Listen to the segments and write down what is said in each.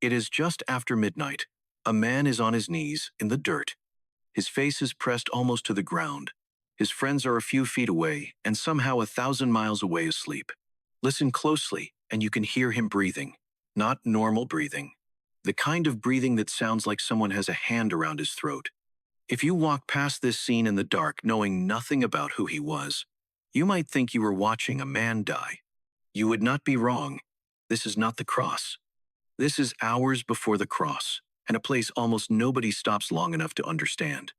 It is just after midnight. A man is on his knees in the dirt. His face is pressed almost to the ground. His friends are a few feet away, and somehow 1,000 miles away asleep. Listen closely, and you can hear him breathing. Not normal breathing. The kind of breathing that sounds like someone has a hand around his throat. If you walk past this scene in the dark knowing nothing about who he was, you might think you were watching a man die. You would not be wrong. This is not the cross. This is hours before the cross, and a place almost nobody stops long enough to understand.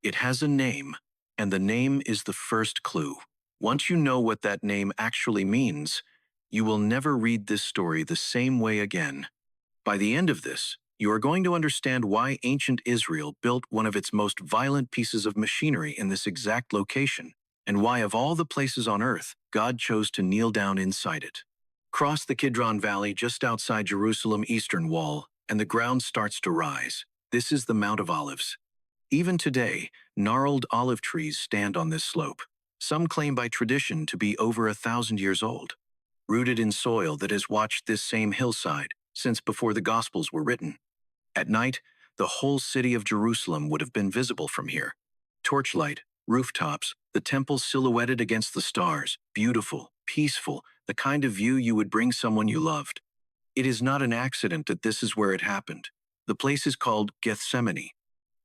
It has a name, and the name is the first clue. Once you know what that name actually means, you will never read this story the same way again. By the end of this, you are going to understand why ancient Israel built one of its most violent pieces of machinery in this exact location, and why of all the places on earth, God chose to kneel down inside it. Cross the Kidron Valley just outside Jerusalem's eastern wall, and the ground starts to rise. This is the Mount of Olives. Even today, gnarled olive trees stand on this slope. Some claim by tradition to be over 1,000 years old, rooted in soil that has watched this same hillside since before the Gospels were written. At night, the whole city of Jerusalem would have been visible from here. Torchlight, rooftops, the temple silhouetted against the stars, beautiful, peaceful, the kind of view you would bring someone you loved. It is not an accident that this is where it happened. The place is called Gethsemane.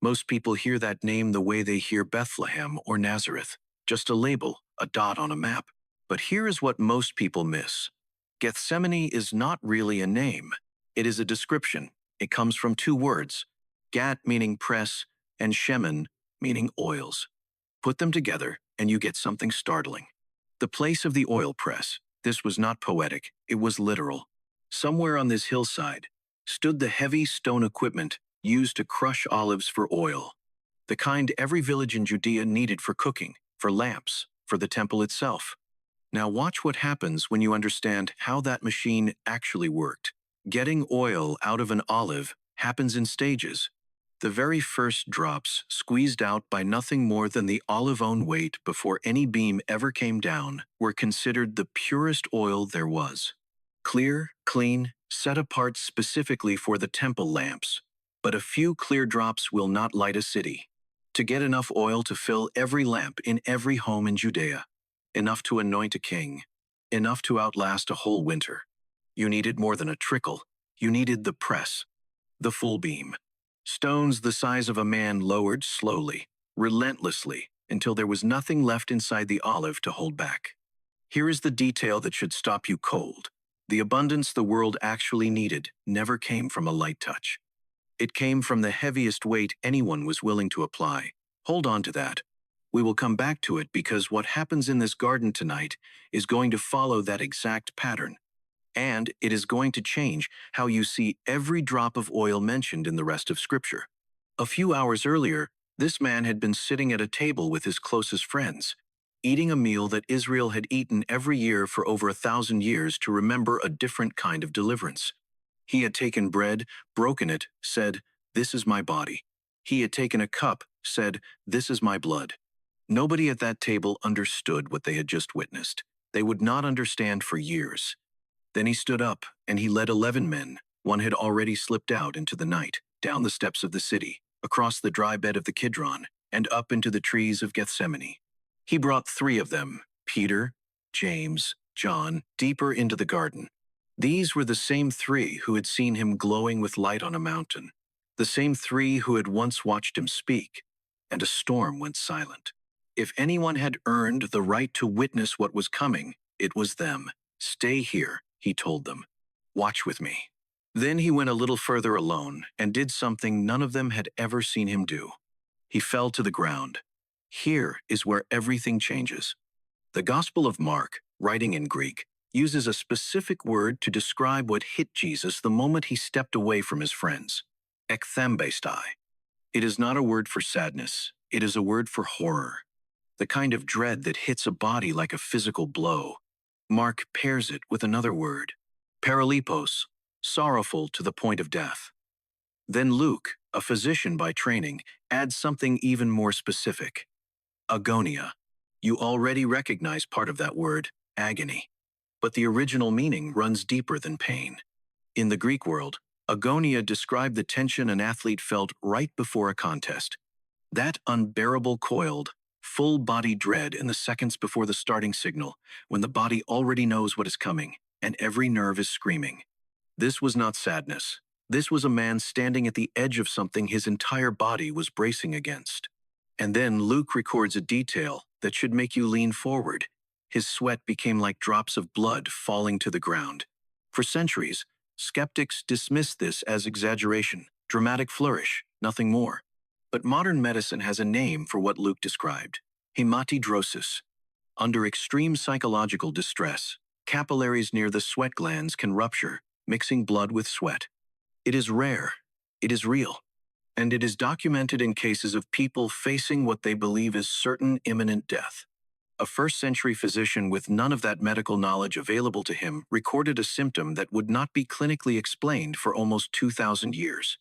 Most people hear that name the way they hear Bethlehem or Nazareth, just a label, a dot on a map. But here is what most people miss. Gethsemane is not really a name. It is a description. It comes from two words, gat meaning press and shemen meaning oils. Put them together and you get something startling. The place of the oil press. This was not poetic, it was literal. Somewhere on this hillside stood the heavy stone equipment used to crush olives for oil, the kind every village in Judea needed for cooking, for lamps, for the temple itself. Now watch what happens when you understand how that machine actually worked. Getting oil out of an olive happens in stages. The very first drops, squeezed out by nothing more than the olive's own weight before any beam ever came down, were considered the purest oil there was. Clear, clean, set apart specifically for the temple lamps. But a few clear drops will not light a city. To get enough oil to fill every lamp in every home in Judea, enough to anoint a king, enough to outlast a whole winter. You needed more than a trickle. You needed the press, the full beam. Stones the size of a man lowered slowly, relentlessly, until there was nothing left inside the olive to hold back. Here is the detail that should stop you cold. The abundance the world actually needed never came from a light touch. It came from the heaviest weight anyone was willing to apply. Hold on to that. We will come back to it because what happens in this garden tonight is going to follow that exact pattern. And it is going to change how you see every drop of oil mentioned in the rest of Scripture. A few hours earlier, this man had been sitting at a table with his closest friends, eating a meal that Israel had eaten every year for over 1,000 years to remember a different kind of deliverance. He had taken bread, broken it, said, "This is my body." He had taken a cup, said, "This is my blood." Nobody at that table understood what they had just witnessed. They would not understand for years. Then he stood up, and he led 11 men. One had already slipped out into the night, down the steps of the city, across the dry bed of the Kidron, and up into the trees of Gethsemane. He brought 3 of them, Peter, James, John, deeper into the garden. These were the same 3 who had seen him glowing with light on a mountain, the same 3 who had once watched him speak, and a storm went silent. If anyone had earned the right to witness what was coming, it was them. "Stay here," he told them. "Watch with me." Then he went a little further alone and did something none of them had ever seen him do. He fell to the ground. Here is where everything changes. The Gospel of Mark, writing in Greek, uses a specific word to describe what hit Jesus the moment he stepped away from his friends. Ekthambeisthai. It is not a word for sadness, it is a word for horror. The kind of dread that hits a body like a physical blow. Mark pairs it with another word, paralipos, sorrowful to the point of death. Then Luke, a physician by training, adds something even more specific. Agonia. You already recognize part of that word, agony. But the original meaning runs deeper than pain. In the Greek world, Agonia described the tension an athlete felt right before a contest. That unbearable coiled, full-body dread in the seconds before the starting signal, when the body already knows what is coming, and every nerve is screaming. This was not sadness. This was a man standing at the edge of something his entire body was bracing against. And then Luke records a detail that should make you lean forward. His sweat became like drops of blood falling to the ground. For centuries, skeptics dismissed this as exaggeration, dramatic flourish, nothing more. But modern medicine has a name for what Luke described: hematidrosis. Under extreme psychological distress, capillaries near the sweat glands can rupture, mixing blood with sweat. It is rare, it is real, and it is documented in cases of people facing what they believe is certain imminent death. A first-century physician with none of that medical knowledge available to him recorded a symptom that would not be clinically explained for almost 2,000 years.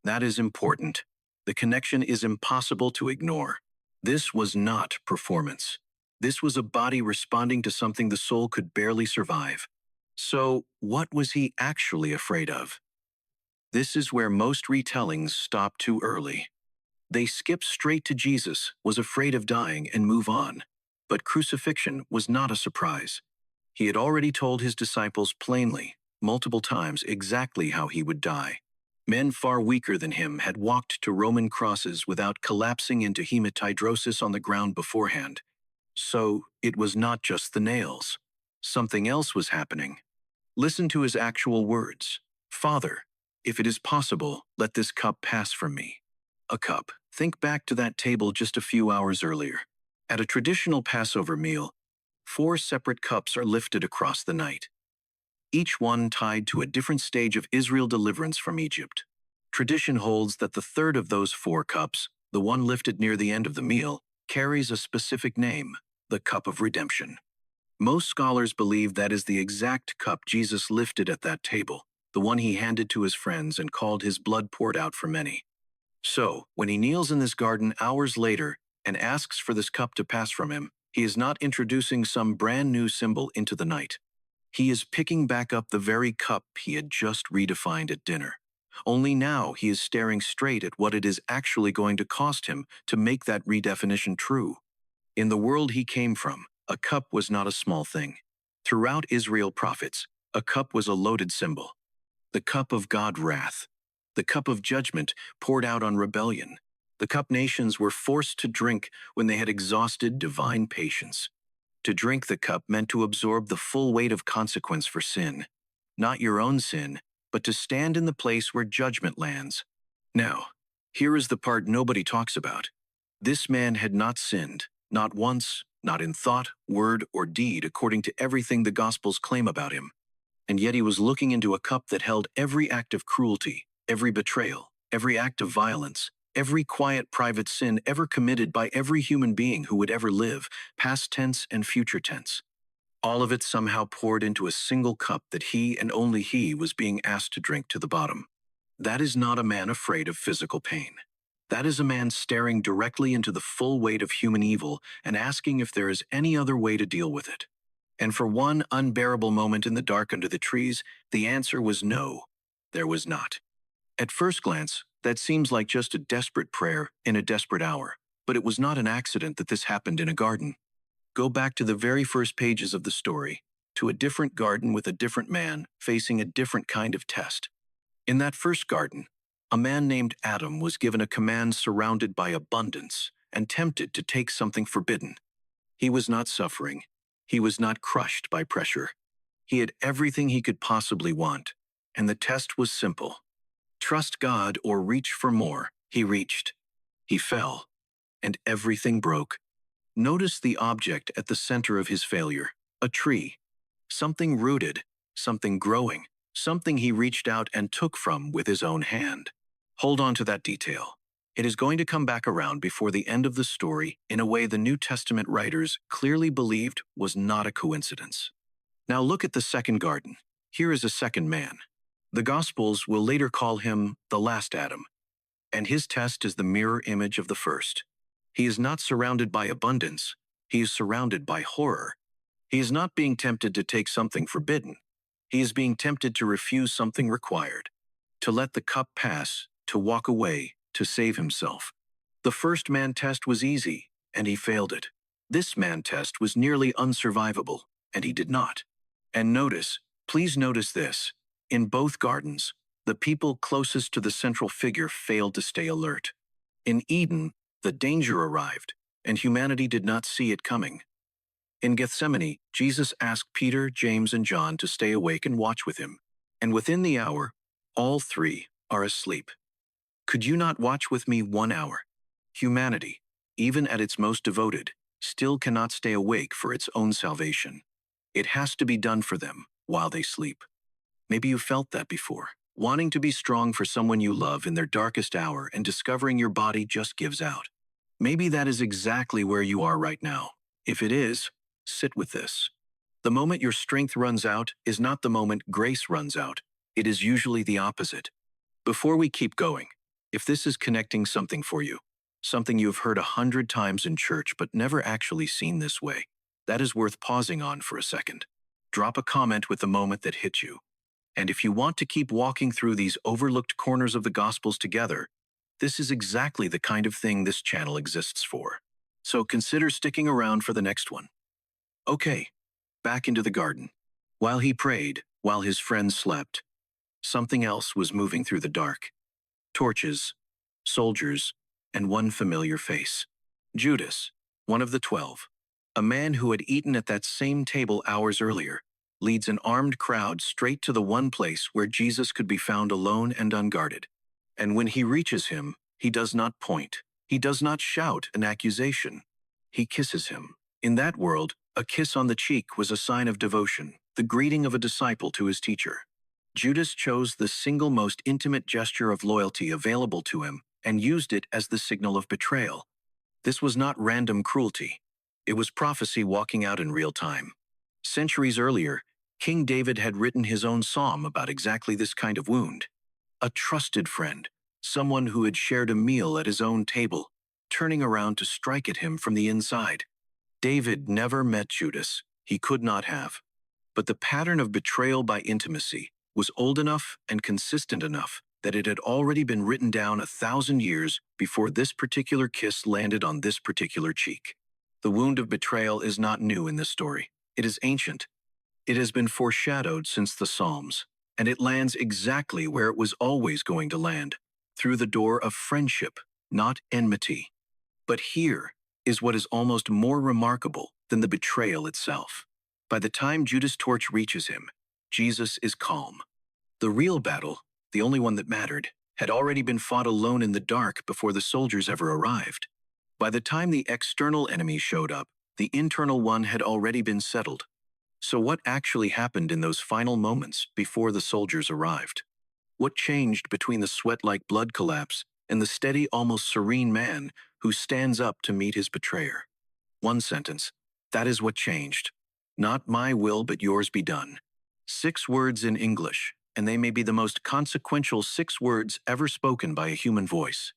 That is important. The connection is impossible to ignore. This was not performance. This was a body responding to something the soul could barely survive. So, what was he actually afraid of? This is where most retellings stop too early. They skip straight to Jesus, was afraid of dying, and move on. But crucifixion was not a surprise. He had already told his disciples plainly, multiple times, exactly how he would die. Men far weaker than him had walked to Roman crosses without collapsing into hematidrosis on the ground beforehand. So, it was not just the nails. Something else was happening. Listen to his actual words. "Father, if it is possible, let this cup pass from me." A cup. Think back to that table just a few hours earlier. At a traditional Passover meal, 4 separate cups are lifted across the night, each one tied to a different stage of Israel's deliverance from Egypt. Tradition holds that the third of those 4 cups, the one lifted near the end of the meal, carries a specific name: the cup of redemption. Most scholars believe that is the exact cup Jesus lifted at that table, the one he handed to his friends and called his blood poured out for many. So, when he kneels in this garden hours later and asks for this cup to pass from him, he is not introducing some brand new symbol into the night. He is picking back up the very cup he had just redefined at dinner. Only now he is staring straight at what it is actually going to cost him to make that redefinition true. In the world he came from, a cup was not a small thing. Throughout Israel prophets, a cup was a loaded symbol. The cup of God's wrath. The cup of judgment poured out on rebellion. The cup nations were forced to drink when they had exhausted divine patience. To drink the cup meant to absorb the full weight of consequence for sin. Not your own sin, but to stand in the place where judgment lands. Now, here is the part nobody talks about. This man had not sinned, not once, not in thought, word, or deed, according to everything the Gospels claim about him. And yet he was looking into a cup that held every act of cruelty, every betrayal, every act of violence, every quiet private sin ever committed by every human being who would ever live, past tense and future tense. All of it somehow poured into a single cup that he and only he was being asked to drink to the bottom. That is not a man afraid of physical pain. That is a man staring directly into the full weight of human evil and asking if there is any other way to deal with it. And for one unbearable moment in the dark under the trees, the answer was no, there was not. At first glance, that seems like just a desperate prayer in a desperate hour, but it was not an accident that this happened in a garden. Go back to the very first pages of the story, to a different garden with a different man facing a different kind of test. In that first garden, a man named Adam was given a command surrounded by abundance and tempted to take something forbidden. He was not suffering. He was not crushed by pressure. He had everything he could possibly want, and the test was simple. Trust God or reach for more. He reached. He fell, and everything broke. Notice the object at the center of his failure: a tree. Something rooted, something growing, something he reached out and took from with his own hand. Hold on to that detail. It is going to come back around before the end of the story in a way the New Testament writers clearly believed was not a coincidence. Now look at the second garden. Here is a second man. The Gospels will later call him the last Adam, and his test is the mirror image of the first. He is not surrounded by abundance. He is surrounded by horror. He is not being tempted to take something forbidden. He is being tempted to refuse something required. to let the cup pass, to walk away, to save himself. The first man test was easy, and he failed it. This man test was nearly unsurvivable, and he did not. And please notice this, in both gardens, the people closest to the central figure failed to stay alert. In Eden, the danger arrived, and humanity did not see it coming. In Gethsemane, Jesus asked Peter, James, and John to stay awake and watch with him. And within the hour, all three are asleep. Could you not watch with me 1 hour? Humanity, even at its most devoted, still cannot stay awake for its own salvation. It has to be done for them while they sleep. Maybe you felt that before, wanting to be strong for someone you love in their darkest hour and discovering your body just gives out. Maybe that is exactly where you are right now. If it is, sit with this. The moment your strength runs out is not the moment grace runs out. It is usually the opposite. Before we keep going, if this is connecting something for you, something you have heard 100 times in church but never actually seen this way, that is worth pausing on for a second. Drop a comment with the moment that hit you. And if you want to keep walking through these overlooked corners of the Gospels together, this is exactly the kind of thing this channel exists for. So consider sticking around for the next one. Okay, back into the garden. While he prayed, while his friends slept, something else was moving through the dark. Torches, soldiers, and one familiar face. Judas, one of the 12, a man who had eaten at that same table hours earlier, leads an armed crowd straight to the one place where Jesus could be found alone and unguarded. And when he reaches him, he does not point. He does not shout an accusation. He kisses him. In that world, a kiss on the cheek was a sign of devotion, the greeting of a disciple to his teacher. Judas chose the single most intimate gesture of loyalty available to him and used it as the signal of betrayal. This was not random cruelty. It was prophecy walking out in real time. Centuries earlier, King David had written his own psalm about exactly this kind of wound. A trusted friend, someone who had shared a meal at his own table, turning around to strike at him from the inside. David never met Judas. He could not have. But the pattern of betrayal by intimacy was old enough and consistent enough that it had already been written down 1,000 years before this particular kiss landed on this particular cheek. The wound of betrayal is not new in this story. It is ancient. It has been foreshadowed since the Psalms, and it lands exactly where it was always going to land, through the door of friendship, not enmity. But here is what is almost more remarkable than the betrayal itself. By the time Judas' torch reaches him, Jesus is calm. The real battle, the only one that mattered, had already been fought alone in the dark before the soldiers ever arrived. By the time the external enemy showed up, the internal one had already been settled. So what actually happened in those final moments before the soldiers arrived? What changed between the sweat-like blood collapse and the steady, almost serene man who stands up to meet his betrayer? One sentence. That is what changed. Not my will, but yours be done. 6 words in English, and they may be the most consequential 6 words ever spoken by a human voice.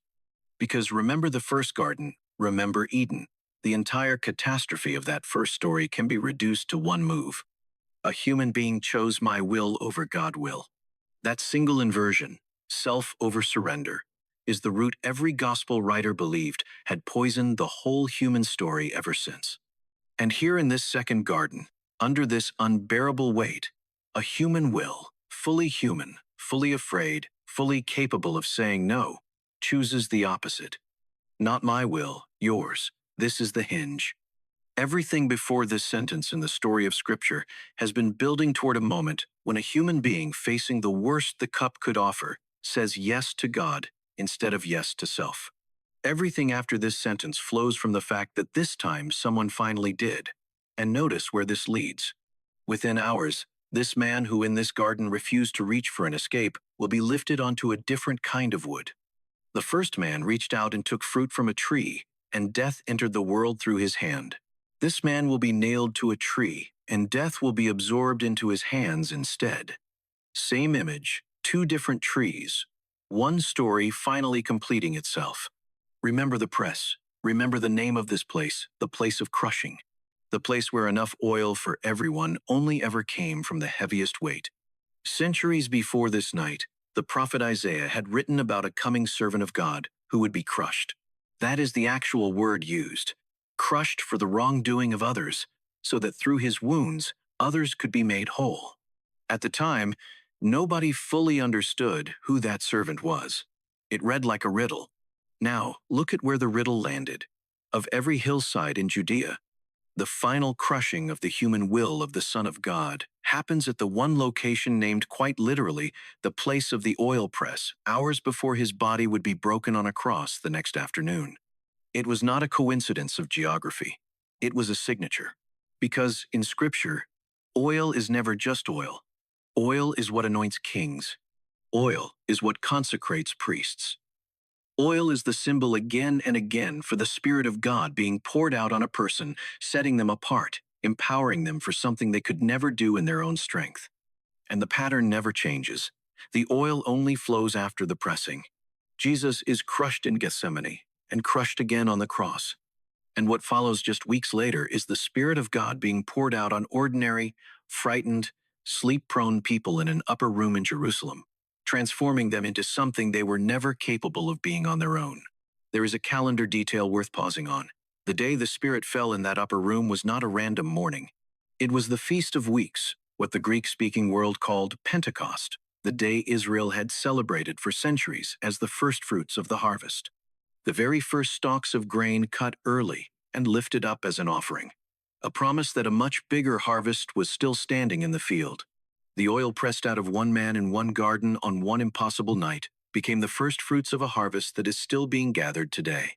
Because remember the first garden, remember Eden. The entire catastrophe of that first story can be reduced to one move. A human being chose my will over God's will. That single inversion, self over surrender, is the root every gospel writer believed had poisoned the whole human story ever since. And here in this second garden, under this unbearable weight, a human will, fully human, fully afraid, fully capable of saying no, chooses the opposite. Not my will, yours. This is the hinge. Everything before this sentence in the story of Scripture has been building toward a moment when a human being facing the worst the cup could offer says yes to God instead of yes to self. Everything after this sentence flows from the fact that this time someone finally did. And notice where this leads. Within hours, this man who in this garden refused to reach for an escape will be lifted onto a different kind of wood. The first man reached out and took fruit from a tree, and death entered the world through his hand. This man will be nailed to a tree, and death will be absorbed into his hands instead. Same image, 2 different trees, one story finally completing itself. Remember the press. Remember the name of this place, the place of crushing. The place where enough oil for everyone only ever came from the heaviest weight. Centuries before this night, The prophet Isaiah had written about a coming servant of God who would be crushed. That is the actual word used. Crushed for the wrongdoing of others, so that through his wounds, others could be made whole. At the time, nobody fully understood who that servant was. It read like a riddle. Now, look at where the riddle landed. Of every hillside in Judea, the final crushing of the human will of the Son of God happens at the one location named quite literally the place of the oil press, hours before his body would be broken on a cross the next afternoon. It was not a coincidence of geography. It was a signature. Because in Scripture, oil is never just oil. Oil is what anoints kings. Oil is what consecrates priests. Oil is the symbol again and again for the Spirit of God being poured out on a person, setting them apart, empowering them for something they could never do in their own strength. And the pattern never changes. The oil only flows after the pressing. Jesus is crushed in Gethsemane and crushed again on the cross. And what follows just weeks later is the Spirit of God being poured out on ordinary, frightened, sleep-prone people in an upper room in Jerusalem, transforming them into something they were never capable of being on their own. There is a calendar detail worth pausing on. The day the Spirit fell in that upper room was not a random morning. It was the Feast of Weeks, what the Greek-speaking world called Pentecost, the day Israel had celebrated for centuries as the first fruits of the harvest. The very first stalks of grain cut early and lifted up as an offering. A promise that a much bigger harvest was still standing in the field. The oil pressed out of one man in one garden on one impossible night became the first fruits of a harvest that is still being gathered today.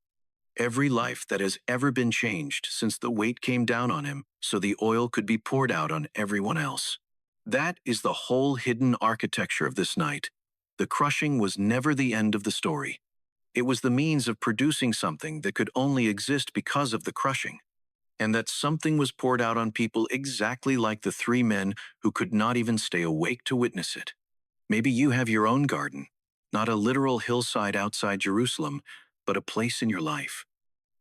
Every life that has ever been changed since the weight came down on him so the oil could be poured out on everyone else. That is the whole hidden architecture of this night. The crushing was never the end of the story. It was the means of producing something that could only exist because of the crushing. And that something was poured out on people exactly like the three men who could not even stay awake to witness it. Maybe you have your own garden, not a literal hillside outside Jerusalem, but a place in your life.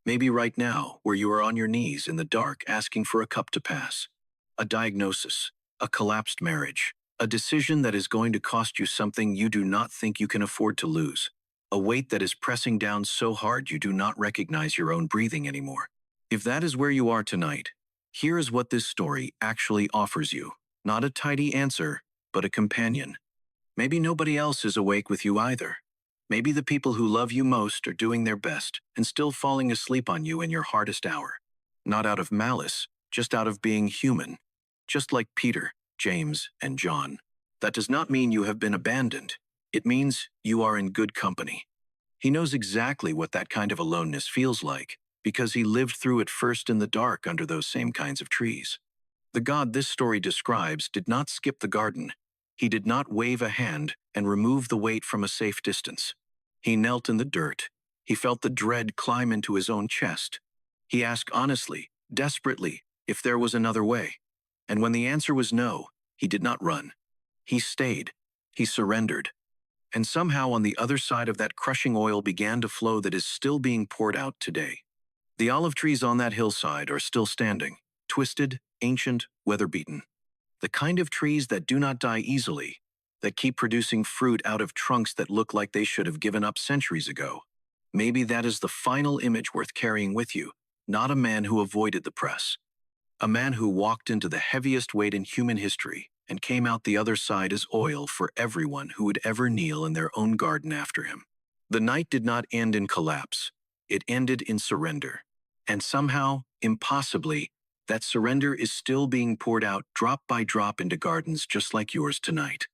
Maybe right now, where you are on your knees in the dark asking for a cup to pass, a diagnosis, a collapsed marriage, a decision that is going to cost you something you do not think you can afford to lose, a weight that is pressing down so hard you do not recognize your own breathing anymore. If that is where you are tonight, here is what this story actually offers you. Not a tidy answer, but a companion. Maybe nobody else is awake with you either. Maybe the people who love you most are doing their best and still falling asleep on you in your hardest hour. Not out of malice, just out of being human. Just like Peter, James, and John. That does not mean you have been abandoned. It means you are in good company. He knows exactly what that kind of aloneness feels like, because he lived through it first in the dark under those same kinds of trees. The God this story describes did not skip the garden. He did not wave a hand and remove the weight from a safe distance. He knelt in the dirt. He felt the dread climb into his own chest. He asked honestly, desperately, if there was another way. And when the answer was no, he did not run. He stayed. He surrendered. And somehow on the other side of that crushing oil began to flow that is still being poured out today. The olive trees on that hillside are still standing, twisted, ancient, weather-beaten. The kind of trees that do not die easily, that keep producing fruit out of trunks that look like they should have given up centuries ago. Maybe that is the final image worth carrying with you, not a man who avoided the press. A man who walked into the heaviest weight in human history and came out the other side as oil for everyone who would ever kneel in their own garden after him. The night did not end in collapse. It ended in surrender. And somehow, impossibly, that surrender is still being poured out drop by drop into gardens just like yours tonight.